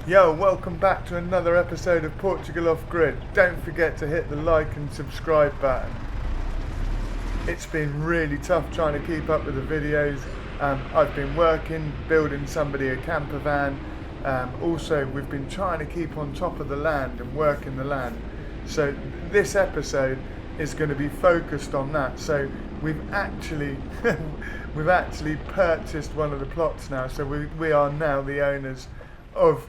Yo, welcome back to another episode of Portugal Off Grid. Don't forget to hit the like and subscribe button. It's been really tough trying to keep up with the videos. I've been working, building somebody a camper van. Also, we've been trying to keep on top of the land and working the land. So this episode is going to be focused on that. So we've actually purchased one of the plots now. So we are now the owners of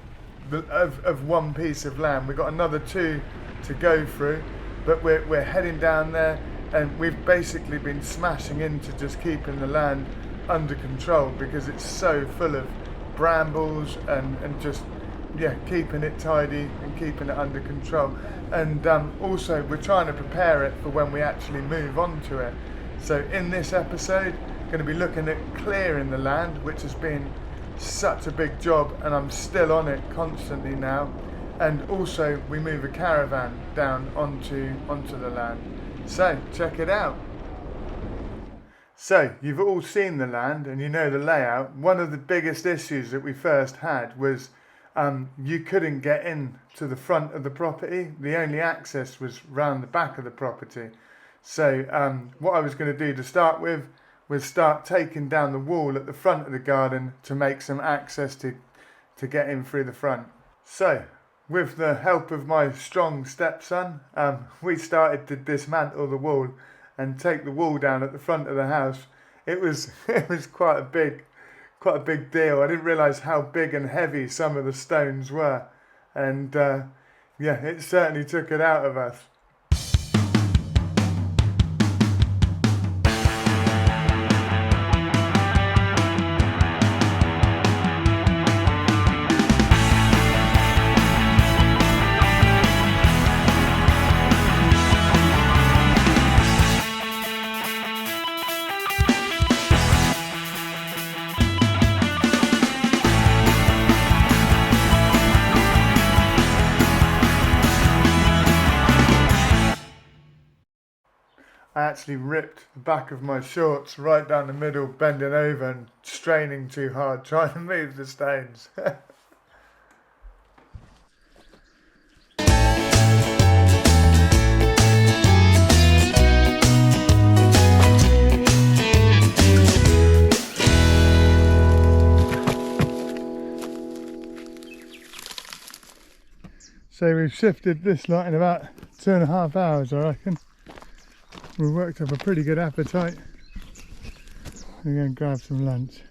one piece of land. We've got another two to go through, but we're heading down there, and we've basically been smashing into just keeping the land under control because it's so full of brambles and just keeping it tidy and keeping it under control. And also we're trying to prepare it for when we actually move on to it. So in this episode, going to be looking at clearing the land, which has been such a big job, and I'm still on it constantly now. And also we move a caravan down onto the land. So check it out. So you've all seen the land and you know the layout. One of the biggest issues that we first had was you couldn't get in to the front of the property. The only access was round the back of the property. So what I was going to do to start with was start taking down the wall at the front of the garden to make some access to get in through the front. So with the help of my strong stepson, we started to dismantle the wall and take the wall down at the front of the house. It was quite a big deal. I didn't realise how big and heavy some of the stones were, and it certainly took it out of us. I actually ripped the back of my shorts right down the middle, bending over and straining too hard, trying to move the stones. So we've shifted this lot in about 2.5 hours, I reckon. We've worked up a pretty good appetite. We're going to grab some lunch.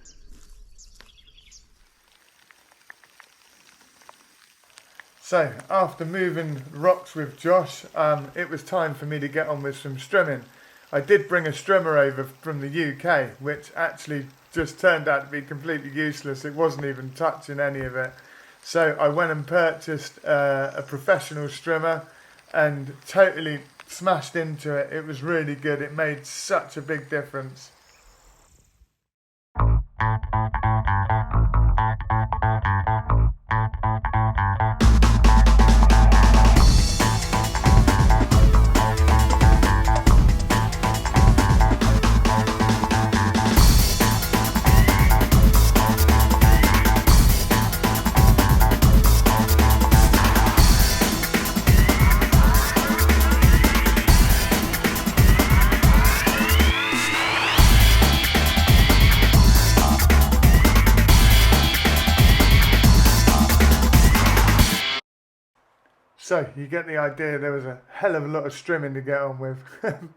So after moving rocks with Josh, it was time for me to get on with some strimming. I did bring a strimmer over from the UK, which actually just turned out to be completely useless. It wasn't even touching any of it. So I went and purchased a professional strimmer and totally smashed into it. It was really good. It made such a big difference. So you get the idea. There was a hell of a lot of strimming to get on with.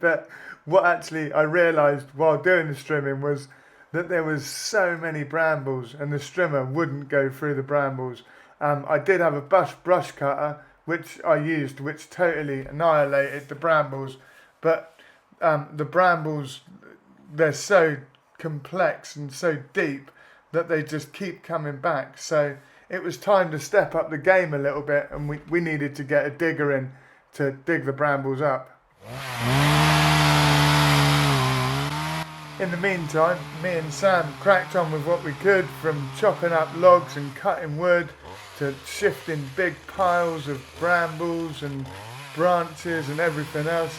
But what actually I realised while doing the strimming was that there was so many brambles and the strimmer wouldn't go through the brambles. I did have a brush cutter which I used, which totally annihilated the brambles. But the brambles, they're so complex and so deep that they just keep coming back. So it was time to step up the game a little bit, and we needed to get a digger in to dig the brambles up. In the meantime, me and Sam cracked on with what we could, from chopping up logs and cutting wood to shifting big piles of brambles and branches and everything else.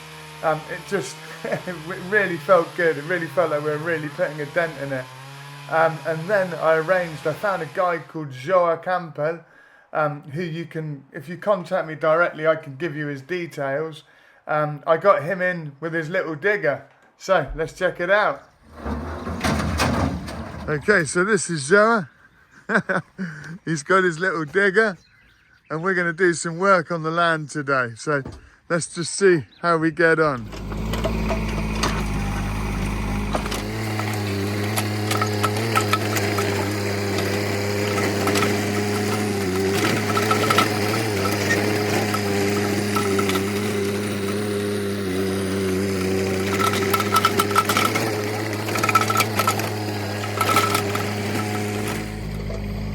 It really felt good. It really felt like we were really putting a dent in it. And then I found a guy called Joao Campbell, who you can, if you contact me directly, I can give you his details. I got him in with his little digger, so let's check it out. Okay, so this is Joa. He's got his little digger, and we're going to do some work on the land today. So let's just see how we get on.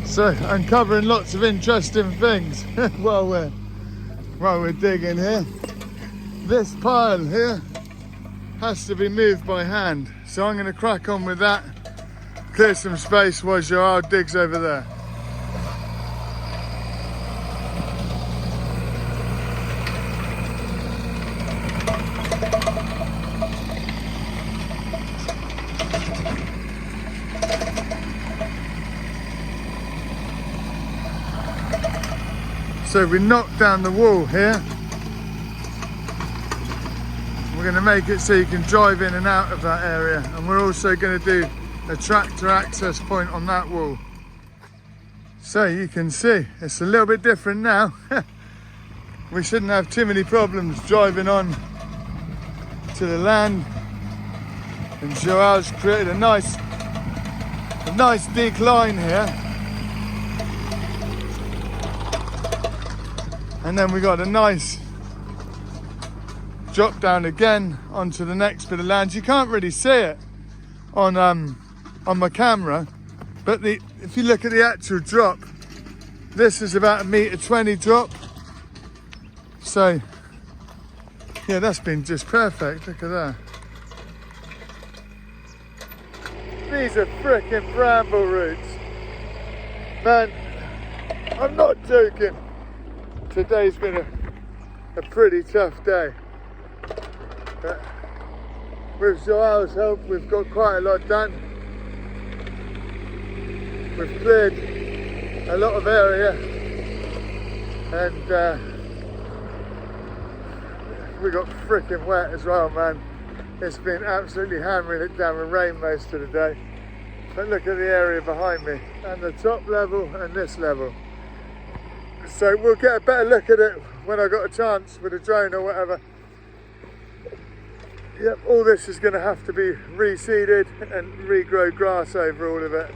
So uncovering lots of interesting things while we're digging here. This pile here has to be moved by hand, so I'm going to crack on with that, clear some space while Joao digs over there. So we knocked down the wall here. We're going to make it so you can drive in and out of that area, and we're also going to do a tractor access point on that wall. So you can see it's a little bit different now. We shouldn't have too many problems driving on to the land, and Joao's created a nice decline here. And then we got a nice drop down again onto the next bit of land. You can't really see it on my camera, but if you look at the actual drop, this is about 1.20 meter drop. So yeah, that's been just perfect. Look at that. These are frickin' bramble roots, man. I'm not joking. Today's been a pretty tough day, but with Joao's help we've got quite a lot done. We've cleared a lot of area, and we got freaking wet as well, man. It's been absolutely hammering it down with rain most of the day. But look at the area behind me, and the top level and this level. So we'll get a better look at it when I got a chance with a drone or whatever. Yep, all this is going to have to be reseeded and regrow grass over all of it.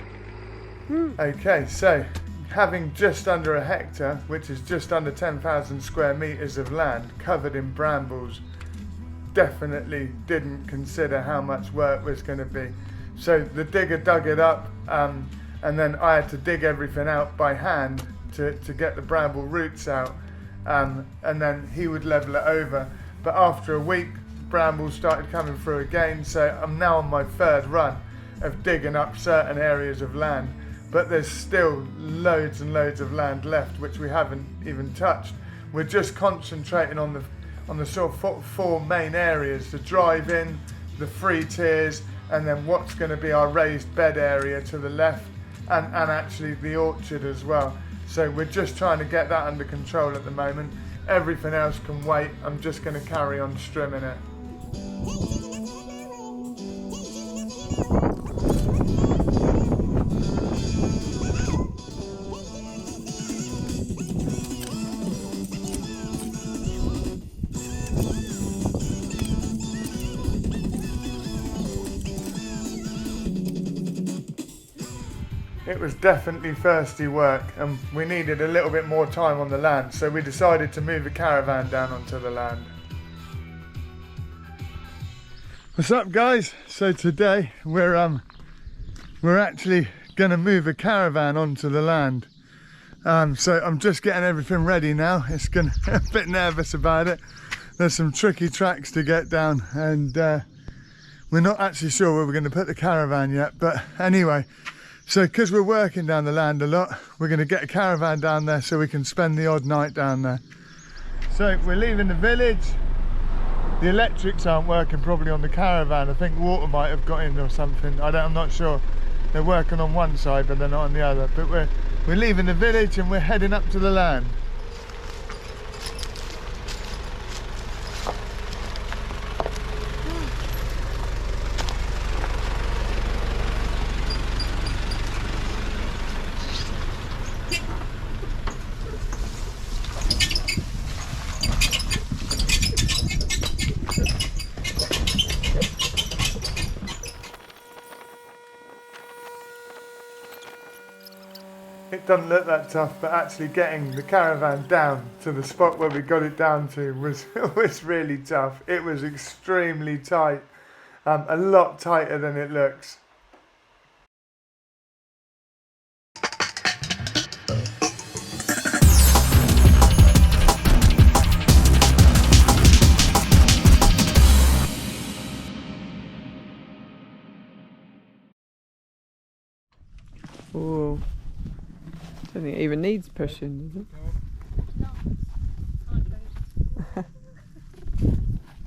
Okay, so having just under a hectare, which is just under 10,000 square meters of land covered in brambles, definitely didn't consider how much work was going to be. So the digger dug it up, and then I had to dig everything out by hand to get the bramble roots out, and then he would level it over. But after a week, brambles started coming through again, so I'm now on my third run of digging up certain areas of land, but there's still loads and loads of land left which we haven't even touched. We're just concentrating on the sort of four main areas: the drive-in, the 3 tiers, and then what's going to be our raised bed area to the left, and actually the orchard as well. So we're just trying to get that under control at the moment. Everything else can wait. I'm just going to carry on strimming it. It was definitely thirsty work, and we needed a little bit more time on the land, so we decided to move the caravan down onto the land. What's up, guys? So today we're actually going to move a caravan onto the land. So I'm just getting everything ready now. It's gonna a bit nervous about it. There's some tricky tracks to get down, and we're not actually sure where we're going to put the caravan yet. But anyway. So because we're working down the land a lot, we're going to get a caravan down there so we can spend the odd night down there. So we're leaving the village. The electrics aren't working probably on the caravan. I think water might have got in or something. I'm not sure. They're working on one side but they're not on the other. But We're leaving the village and we're heading up to the land. It doesn't look that tough, but actually getting the caravan down to the spot where we got it down to was really tough. It was extremely tight, a lot tighter than it looks. Whoa. I don't think it even needs pushing, does it?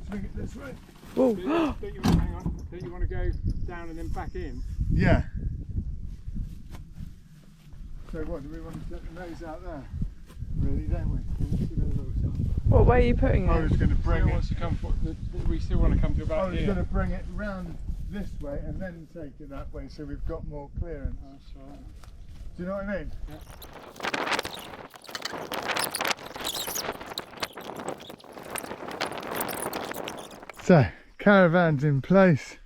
Swing it this way. Whoa. Don't you want to go down and then back in? Yeah. So what, do we want to set the nose out there? Really, don't we? What way are you putting I it? was going to bring it. Wants to come we still want to come to I about was here. going to bring it round this way and then take it that way, so we've got more clearance. That's all right. Do you know what I mean? Yeah. So, caravan's in place.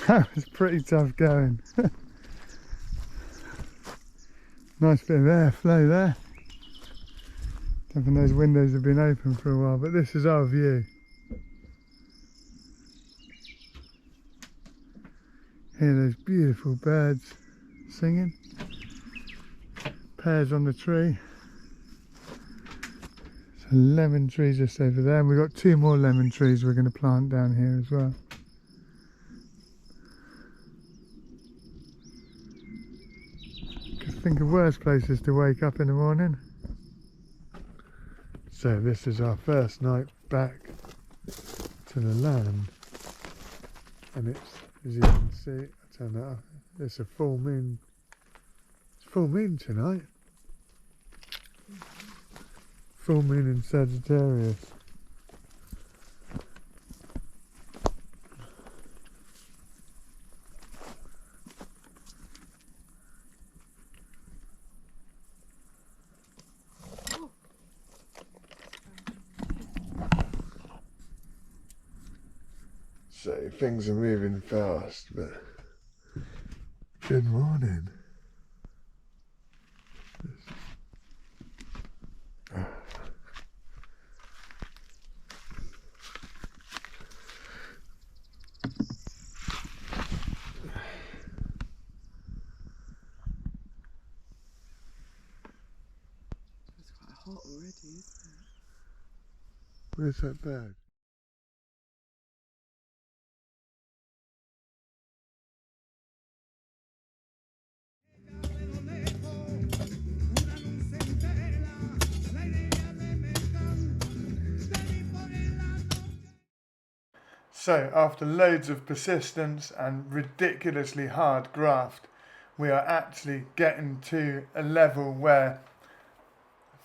That was pretty tough going. Nice bit of airflow there. Don't think those windows have been open for a while, but this is our view. Hear those beautiful birds singing. Pears on the tree. So lemon trees just over there, and we've got 2 more lemon trees we're going to plant down here as well. Could think of worse places to wake up in the morning. So this is our first night back to the land, and it's, as you can see, I turn that off, it's a full moon. It's full moon tonight. Full moon in Sagittarius. So things are moving fast, but good morning. It's quite hot already, isn't it? Where's that bird? So, after loads of persistence and ridiculously hard graft, we are actually getting to a level where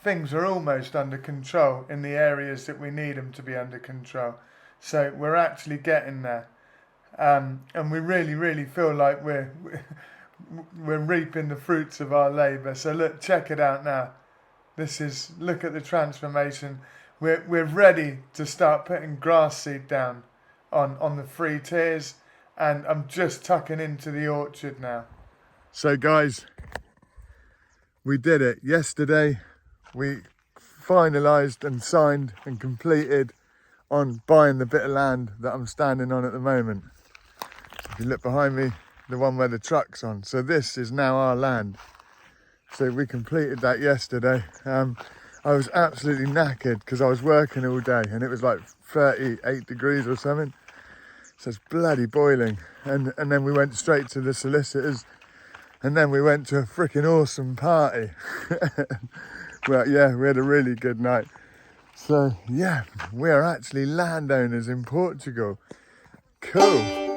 things are almost under control in the areas that we need them to be under control. So we're actually getting there, and we really feel like we're reaping the fruits of our labour. So look, check it out now. Look at the transformation. We're ready to start putting grass seed down on the 3 tiers, and I'm just tucking into the orchard now. So guys, we did it. Yesterday we finalised and signed and completed on buying the bit of land that I'm standing on at the moment. If you look behind me, the one where the truck's on. So this is now our land. So we completed that yesterday. I was absolutely knackered because I was working all day and it was like 38 degrees or something. So it's bloody boiling. And then we went straight to the solicitors, and then we went to a freaking awesome party. Well, yeah, we had a really good night. So yeah, we are actually landowners in Portugal. Cool.